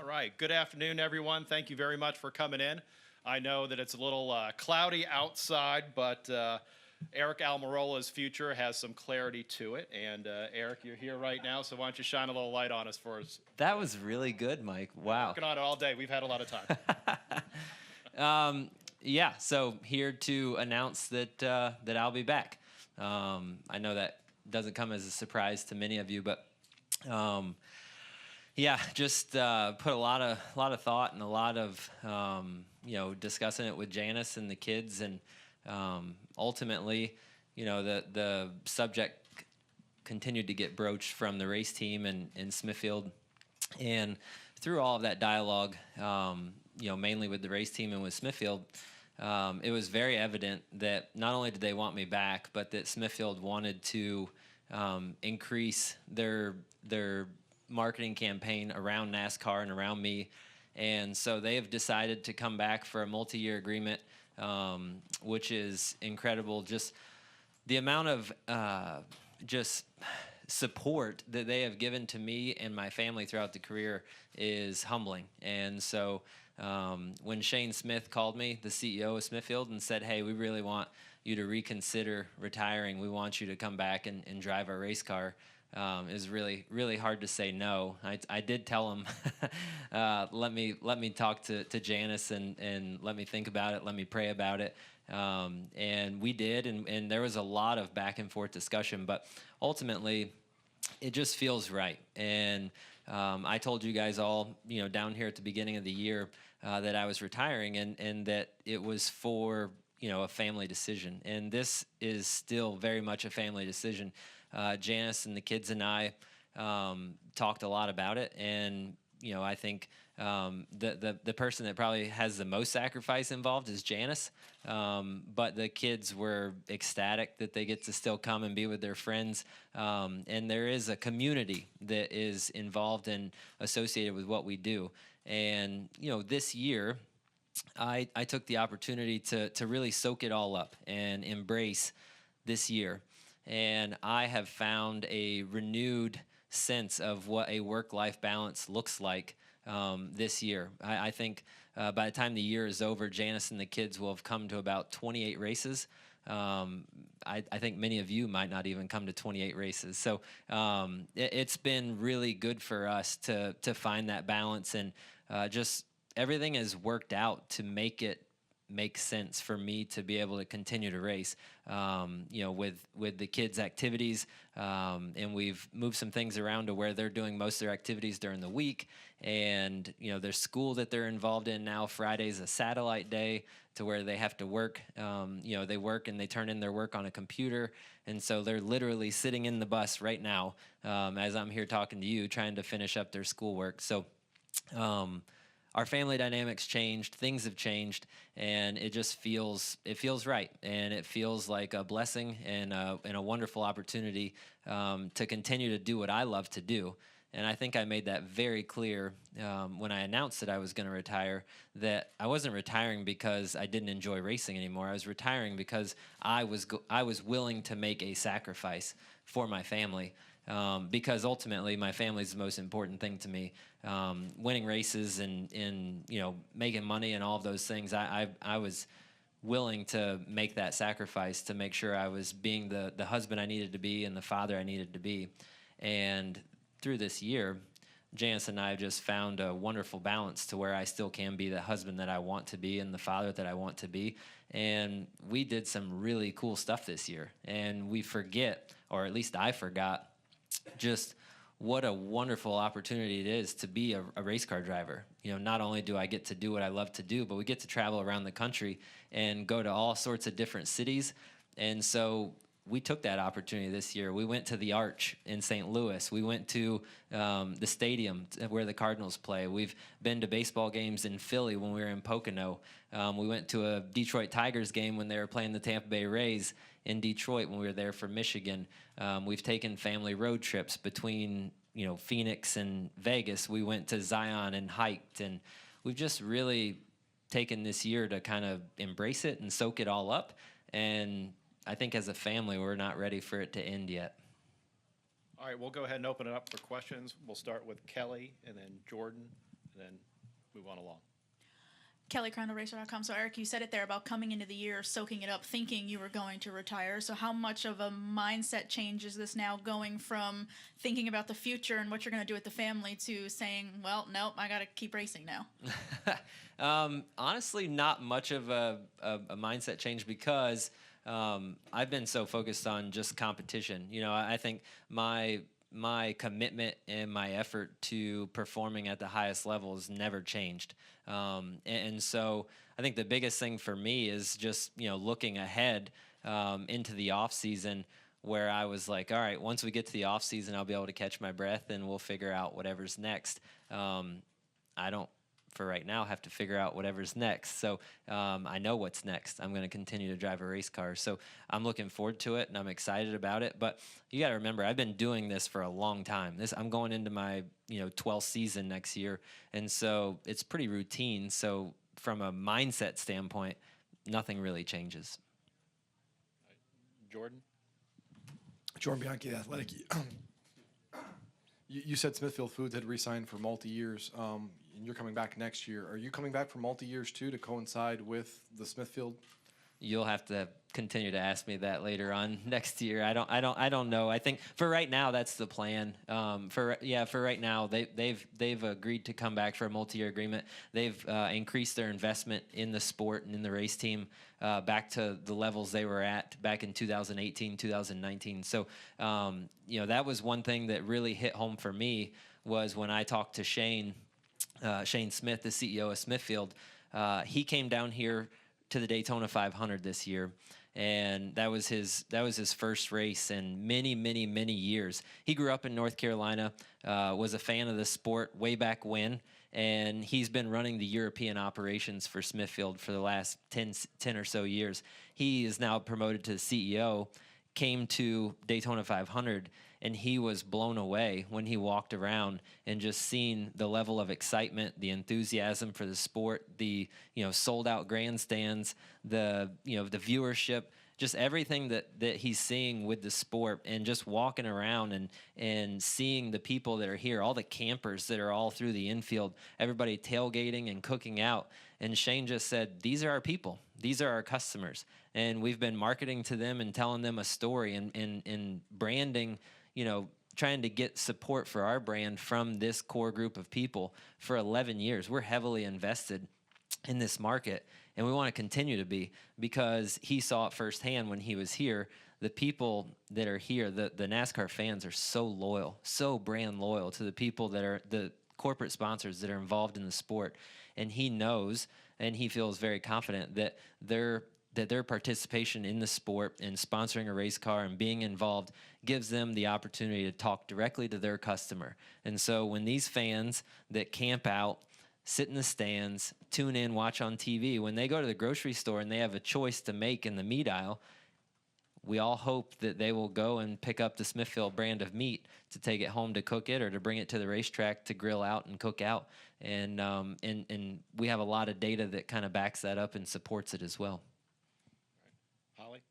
right. Good afternoon, everyone. Thank you very much for coming in. I know that it's a little cloudy outside, but Aric Almirola's future has some clarity to it. And Aric, you're here right now, so why don't you shine a little light on us for us? That was really good, Mike. Wow. Working on it all day. We've had a lot of time. Yeah, so here to announce that that I'll be back. I know that doesn't come as a surprise to many of you, but yeah, just put a lot of thought and a lot of discussing it with Janice and the kids, and ultimately, the subject continued to get broached from the race team in Smithfield, and through all of that dialogue, mainly with the race team and with Smithfield, it was very evident that not only did they want me back, but that Smithfield wanted to increase their marketing campaign around NASCAR and around me. And so they have decided to come back for a multi-year agreement, which is incredible. Just the amount of just support that they have given to me and my family throughout the career is humbling. And so when Shane Smith called me, the CEO of Smithfield, and said, "Hey, we really want you to reconsider retiring. We want you to come back and drive our race car," it was really, really hard to say no. I did tell him, let me talk to Janice and let me think about it, let me pray about it. And we did, and there was a lot of back and forth discussion, but ultimately it just feels right. And I told you guys all, down here at the beginning of the year that I was retiring, and that it was for a family decision. And this is still very much a family decision. Janice and the kids and I talked a lot about it, and I think the person that probably has the most sacrifice involved is Janice, but the kids were ecstatic that they get to still come and be with their friends, and there is a community that is involved and associated with what we do. And this year I took the opportunity to really soak it all up and embrace this year. And I have found a renewed sense of what a work-life balance looks like this year. I think by the time the year is over, Janice and the kids will have come to about 28 races. I think many of you might not even come to 28 races. So it's been really good for us to find that balance, and just everything has worked out to make it make sense for me to be able to continue to race, with the kids' activities, and we've moved some things around to where they're doing most of their activities during the week, and there's school that they're involved in now. Friday's a satellite day to where they have to work. They work and they turn in their work on a computer, and so they're literally sitting in the bus right now as I'm here talking to you, trying to finish up their schoolwork. So our family dynamics changed, things have changed, and it just feels right, and it feels like a blessing and a wonderful opportunity to continue to do what I love to do. And I think I made that very clear when I announced that I was going to retire, that I wasn't retiring because I didn't enjoy racing anymore. I was retiring because I was willing to make a sacrifice for my family. Because ultimately my family is the most important thing to me. Winning races and making money and all of those things, I was willing to make that sacrifice to make sure I was being the husband I needed to be and the father I needed to be. And through this year, Janice and I have just found a wonderful balance to where I still can be the husband that I want to be and the father that I want to be. And we did some really cool stuff this year, and we forget, or at least I forgot, just what a wonderful opportunity it is to be a race car driver. Not only do I get to do what I love to do, but we get to travel around the country and go to all sorts of different cities. And so we took that opportunity this year. We went to the Arch in St. Louis. We went to the stadium where the Cardinals play. We've been to baseball games in Philly when we were in Pocono. We went to a Detroit Tigers game when they were playing the Tampa Bay Rays in Detroit when we were there for Michigan. We've taken family road trips between Phoenix and Vegas. We went to Zion and hiked, and we've just really taken this year to kind of embrace it and soak it all up. And I think as a family, we're not ready for it to end yet. All right, we'll go ahead and open it up for questions. We'll start with Kelly and then Jordan and then move on along. Kelly, CrandallRacer.com. So, Aric, you said it there about coming into the year, soaking it up, thinking you were going to retire. So how much of a mindset change is this now, going from thinking about the future and what you're going to do with the family to saying, well, nope, I got to keep racing now? Honestly, not much of a mindset change because I've been so focused on just competition. You know, I think my commitment and my effort to performing at the highest levels never changed. And so I think the biggest thing for me is just, you know, looking ahead into the off season, where I was like, all right, once we get to the off season, I'll be able to catch my breath and we'll figure out whatever's next. I don't, for right now, have to figure out whatever's next. So I know what's next. I'm going to continue to drive a race car. So I'm looking forward to it and I'm excited about it. But you got to remember, I've been doing this for a long time. I'm going into my 12th season next year. And so it's pretty routine. So from a mindset standpoint, nothing really changes. Jordan? Jordan Bianchi, The Athletic. You said Smithfield Foods had re-signed for multi-years, and you're coming back next year. Are you coming back for multi-years too, to coincide with the Smithfield? You'll have to continue to ask me that later on next year. I don't know. I think for right now that's the plan. For right now they've agreed to come back for a multi-year agreement. They've increased their investment in the sport and in the race team back to the levels they were at back in 2018, 2019. So that was one thing that really hit home for me, was when I talked to Shane Smith, the CEO of Smithfield. He came down here to the Daytona 500 this year, and that was his first race in many years. He grew up in North Carolina, was a fan of the sport way back when, and he's been running the European operations for Smithfield for the last 10 or so years. He is now promoted to CEO, came to Daytona 500, and he was blown away when he walked around and just seen the level of excitement, the enthusiasm for the sport, the sold out grandstands, the viewership, just everything that he's seeing with the sport, and just walking around and seeing the people that are here, all the campers that are all through the infield, everybody tailgating and cooking out. And Shane just said, these are our people. These are our customers. And we've been marketing to them and telling them a story and branding, trying to get support for our brand from this core group of people for 11 years. We're heavily invested in this market, and we want to continue to be, because he saw it firsthand when he was here. The people that are here, the NASCAR fans, are so loyal, so brand loyal to the people that are the corporate sponsors that are involved in the sport. And he knows, and he feels very confident that their participation in the sport and sponsoring a race car and being involved gives them the opportunity to talk directly to their customer. And so when these fans that camp out, sit in the stands, tune in, watch on TV, when they go to the grocery store and they have a choice to make in the meat aisle, we all hope that they will go and pick up the Smithfield brand of meat to take it home to cook it, or to bring it to the racetrack to grill out and cook out. And we have a lot of data that kind of backs that up and supports it as well. Holly?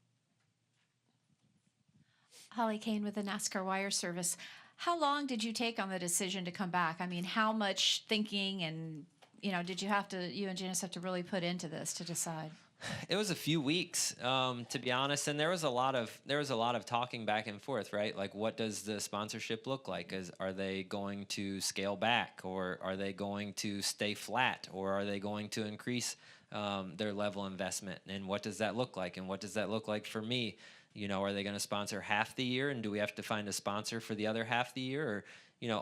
Holly Kane with the NASCAR Wire Service. How long did you take on the decision to come back? I mean, how much thinking and, did you and Janice have to really put into this to decide? It was a few weeks, to be honest, and there was a lot of talking back and forth, right? Like, what does the sponsorship look like? Are they going to scale back, or are they going to stay flat, or are they going to increase their level of investment? And what does that look like? And what does that look like for me? Are they going to sponsor half the year, and do we have to find a sponsor for the other half the year? Or,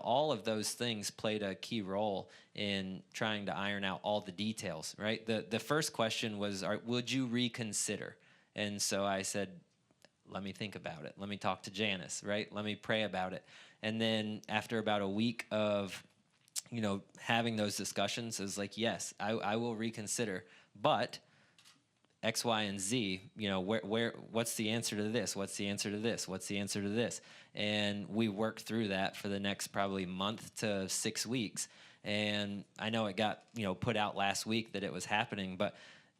all of those things played a key role in trying to iron out all the details, right? The first question was, would you reconsider? And so I said, let me think about it. Let me talk to Janice, right? Let me pray about it. And then after about a week of, having those discussions, I was like, yes, I will reconsider, but X, Y, and Z, what's the answer to this? What's the answer to this? What's the answer to this? And we worked through that for the next probably month to 6 weeks. And I know it got, put out last week that it was happening, but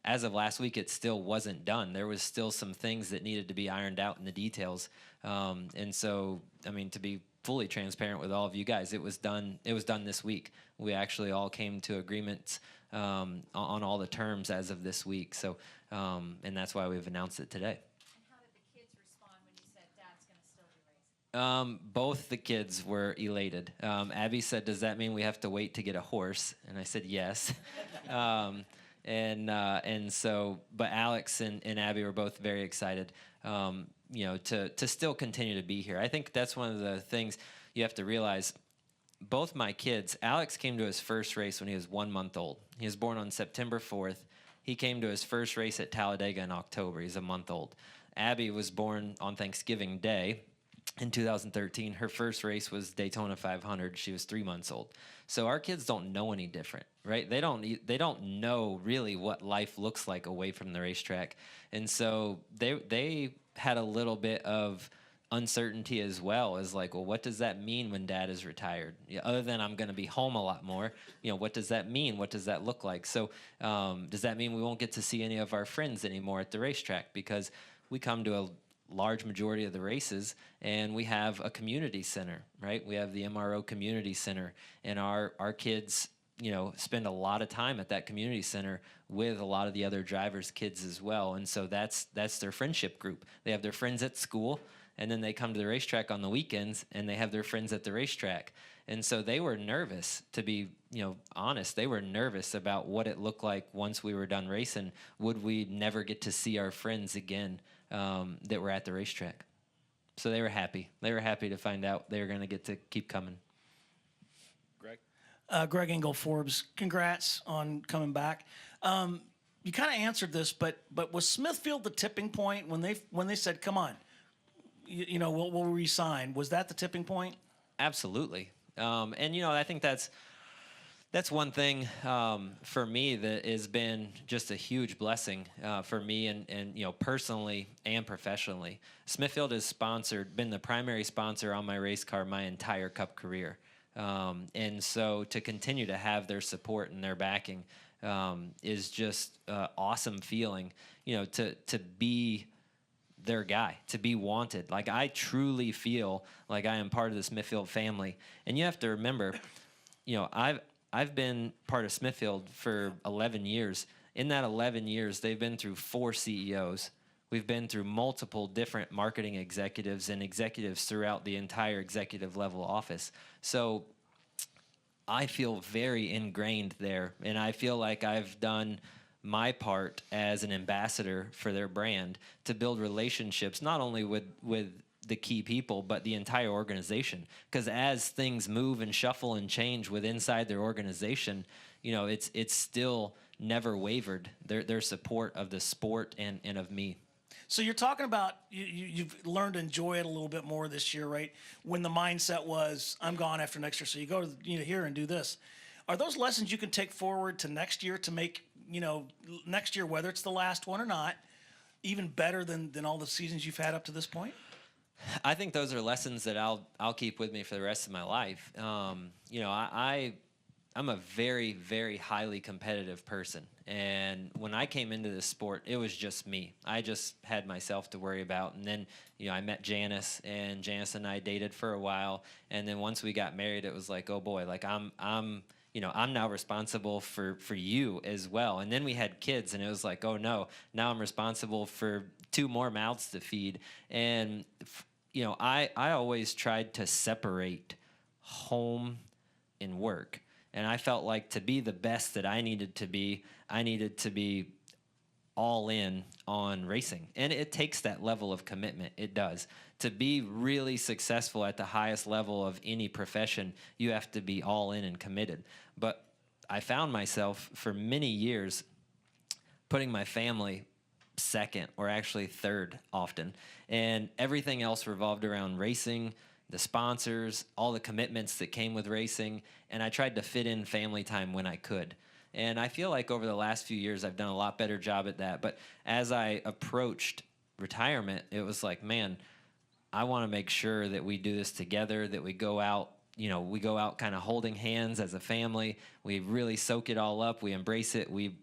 as of last week, it still wasn't done. There was still some things that needed to be ironed out in the details. And so, to be fully transparent with all of you guys. It was done this week. We actually all came to agreements on all the terms as of this week. So, and that's why we've announced it today. And how did the kids respond when you said Dad's going to still be racing? Both the kids were elated. Abby said, "Does that mean we have to wait to get a horse?" And I said, "Yes." And so, but Alex and Abby were both very excited, to still continue to be here. I think that's one of the things you have to realize. Both my kids, Alex came to his first race when he was 1 month old. He was born on September 4th. He came to his first race at Talladega in October. He's a month old. Abby was born on Thanksgiving Day in 2013. Her first race was Daytona 500. She was 3 months old. So our kids don't know any different, right? They don't know really what life looks like away from the racetrack. And so they had a little bit of uncertainty as well, as like, well, what does that mean when Dad is retired? Other than I'm going to be home a lot more, what does that mean? What does that look like? So does that mean we won't get to see any of our friends anymore at the racetrack? Because we come to a large majority of the races and we have a community center, right? We have the MRO community center, and our kids spend a lot of time at that community center with a lot of the other drivers' kids as well. And so that's their friendship group. They have their friends at school, and then they come to the racetrack on the weekends and they have their friends at the racetrack. And so they were nervous, to be honest. They were nervous about what it looked like once we were done racing. Would we never get to see our friends again that were at the racetrack? So they were happy. They were happy to find out they were going to get to keep coming. Greg? Greg Engel, Forbes, congrats on coming back. You kind of answered this, but was Smithfield the tipping point when they said, "Come on, we'll re-sign"? Was that the tipping point? Absolutely. And I think that's one thing for me that has been just a huge blessing for me and personally and professionally. Smithfield has been the primary sponsor on my race car my entire Cup career. And so to continue to have their support and their backing is just awesome feeling, to be their guy, to be wanted. Like, I truly feel like I am part of the Smithfield family. And you have to remember, I've been part of Smithfield for 11 years. In that 11 years, they've been through 4 CEOs. We've been through multiple different marketing executives and executives throughout the entire executive level office. So I feel very ingrained there, and I feel like I've done my part as an ambassador for their brand to build relationships, not only with the key people, but the entire organization. Because as things move and shuffle and change inside their organization, it's still never wavered, their support of the sport and of me. So you're talking about you've learned to enjoy it a little bit more this year, right? When the mindset was, I'm gone after next year, so you go to here and do this. Are those lessons you can take forward to next year to make next year, whether it's the last one or not, even better than all the seasons you've had up to this point? I think those are lessons that I'll keep with me for the rest of my life. I'm a very, very highly competitive person. And when I came into this sport, it was just me. I just had myself to worry about. And then, I met Janice, and Janice and I dated for a while. And then once we got married, it was like, oh boy, like I'm now responsible for you as well. And then we had kids, and it was like, oh no, now I'm responsible for 2 more mouths to feed. And, I always tried to separate home and work. And I felt like to be the best that I needed to be all in on racing. And it takes that level of commitment. It does. To be really successful at the highest level of any profession, you have to be all in and committed. But I found myself for many years putting my family second, or actually third often. And everything else revolved around racing, the sponsors, all the commitments that came with racing, and I tried to fit in family time when I could. And I feel like over the last few years, I've done a lot better job at that. But as I approached retirement, it was like, man, I want to make sure that we do this together, that we go out, kind of holding hands as a family. We really soak it all up. We embrace it. We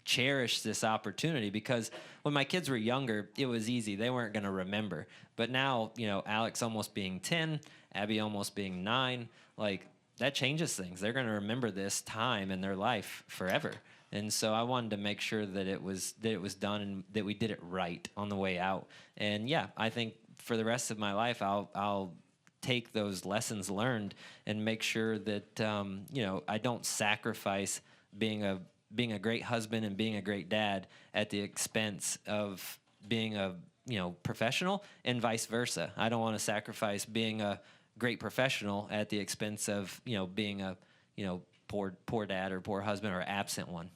cherish this opportunity, because when my kids were younger, it was easy. They weren't going to remember. But now, Alex almost being 10, Abby almost being 9, like that changes things. They're going to remember this time in their life forever. And so I wanted to make sure that it was done and that we did it right on the way out. And yeah, I think for the rest of my life, I'll take those lessons learned and make sure that I don't sacrifice being a great husband and being a great dad at the expense of being a professional, and vice versa. I don't want to sacrifice being a great professional at the expense of being a poor dad or poor husband or absent one.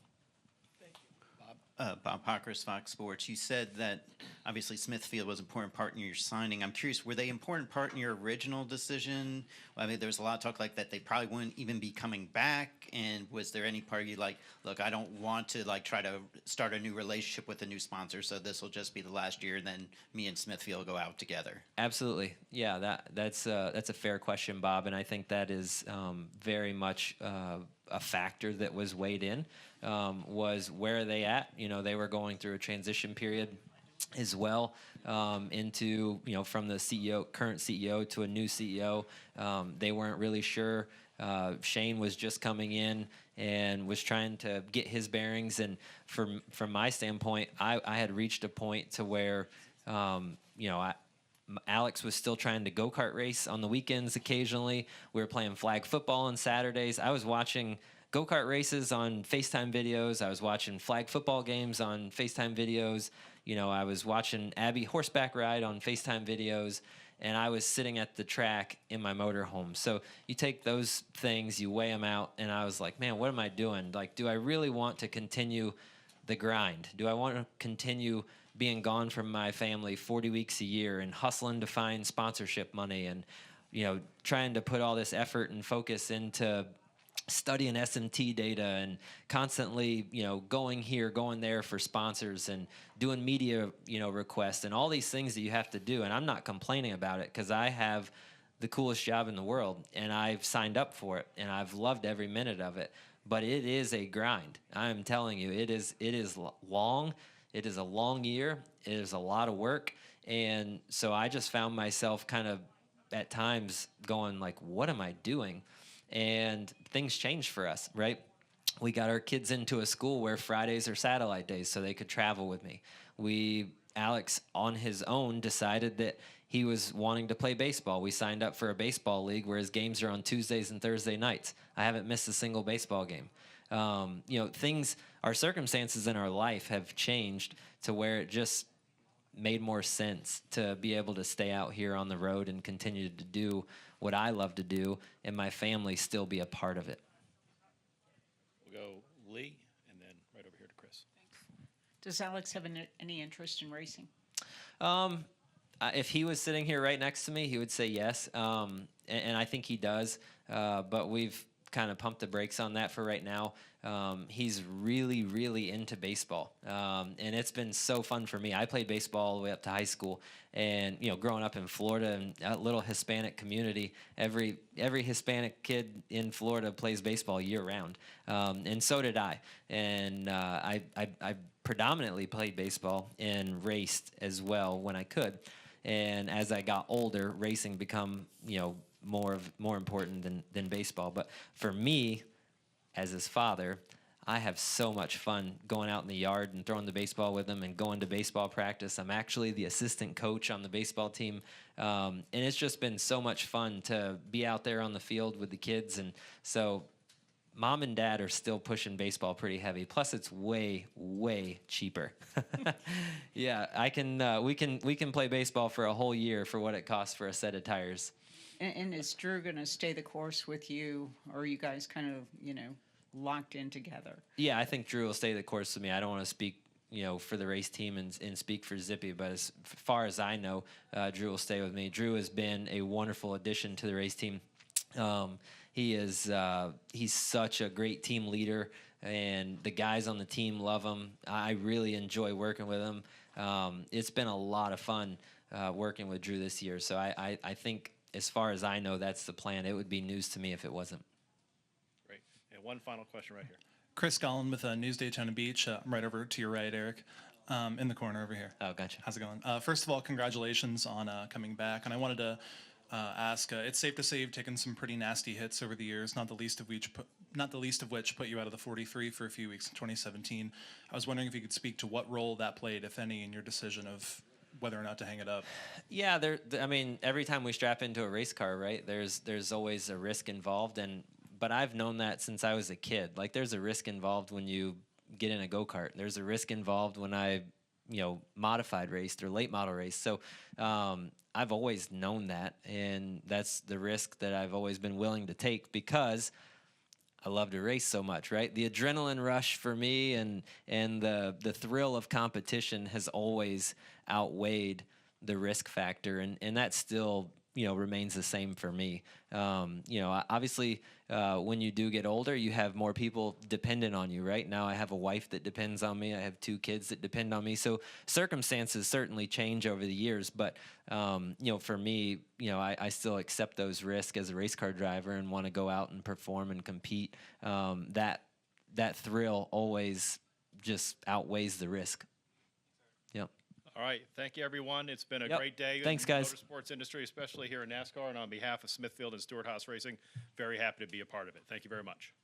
Bob Pockers, Fox Sports. You said that obviously Smithfield was an important part in your signing. I'm curious, were they an important part in your original decision? I mean, there was a lot of talk like that they probably wouldn't even be coming back. And was there any part of you like, look, I don't want to like try to start a new relationship with a new sponsor, so this will just be the last year, and then me and Smithfield go out together? Absolutely, yeah. That's a fair question, Bob, and I think that is very much a factor that was weighed in. Was where are they at? They were going through a transition period as well, into from the current CEO to a new CEO. They weren't really sure. Shane was just coming in and was trying to get his bearings. And from my standpoint, I had reached a point to where Alex was still trying to go-kart race on the weekends occasionally. We were playing flag football on Saturdays. I was watching go-kart races on FaceTime videos. I was watching flag football games on FaceTime videos. I was watching Abby horseback ride on FaceTime videos, and I was sitting at the track in my motorhome. So you take those things, you weigh them out, and I was like, man, what am I doing? Like, do I really want to continue the grind? Do I want to continue being gone from my family 40 weeks a year and hustling to find sponsorship money and, trying to put all this effort and focus into studying SMT data and constantly, going here, going there for sponsors and doing media, requests and all these things that you have to do. And I'm not complaining about it because I have the coolest job in the world and I've signed up for it and I've loved every minute of it. But it is a grind. I'm telling you, it is long. It is a long year. It is a lot of work. And so I just found myself kind of at times going like, what am I doing? And things changed for us, right? We got our kids into a school where Fridays are satellite days so they could travel with me. Alex on his own decided that he was wanting to play baseball. We signed up for a baseball league where his games are on Tuesdays and Thursday nights. I haven't missed a single baseball game. Our circumstances in our life have changed to where it just made more sense to be able to stay out here on the road and continue to do what I love to do and my family still be a part of it. We'll go Lee and then right over here to Chris. Does Alex have any interest in racing? If he was sitting here right next to me, he would say yes, and I think he does, but we've kind of pumped the brakes on that for right now. He's really, really into baseball, and it's been so fun for me. I played baseball all the way up to high school, and growing up in Florida and a little Hispanic community, every Hispanic kid in Florida plays baseball year round, and so did I. And I predominantly played baseball and raced as well when I could. And as I got older, racing become more important than baseball. But for me, as his father, I have so much fun going out in the yard and throwing the baseball with him and going to baseball practice. I'm actually the assistant coach on the baseball team. And it's just been so much fun to be out there on the field with the kids. And so Mom and Dad are still pushing baseball pretty heavy. Plus, it's way, way cheaper. Yeah, we can play baseball for a whole year for what it costs for a set of tires. And is Drew going to stay the course with you, or are you guys kind of, locked in together? Yeah, I think Drew will stay the course with me. I don't want to speak, for the race team and speak for Zippy, but as far as I know, Drew will stay with me. Drew has been a wonderful addition to the race team. He's such a great team leader, and the guys on the team love him. I really enjoy working with him. It's been a lot of fun working with Drew this year. So I think, as far as I know, that's the plan. It would be news to me if it wasn't. Great. And one final question right here. Chris Gollin with News Daytona Beach. I'm right over to your right, Aric, in the corner over here. Oh, gotcha. How's it going? First of all, congratulations on coming back. And I wanted to ask. It's safe to say you've taken some pretty nasty hits over the years, not the least of which put you out of the 43 for a few weeks in 2017. I was wondering if you could speak to what role that played, if any, in your decision of whether or not to hang it up. Yeah, I mean, every time we strap into a race car, right? There's always a risk involved, but I've known that since I was a kid. Like, there's a risk involved when you get in a go-kart. There's a risk involved when I, modified raced or late model raced. So I've always known that, and that's the risk that I've always been willing to take because I love to race so much, right? The adrenaline rush for me and the thrill of competition has always outweighed the risk factor, and that still remains the same for me. Obviously, when you do get older, you have more people dependent on you. Right now, I have a wife that depends on me. I have 2 kids that depend on me. So circumstances certainly change over the years. But for me, I still accept those risks as a race car driver and want to go out and perform and compete. That thrill always just outweighs the risk. Yep. All right. Thank you, everyone. It's been a Yep. great day Thanks, in the guys. motorsports industry, especially here in NASCAR. And on behalf of Smithfield and Stewart-Haas Racing, very happy to be a part of it. Thank you very much.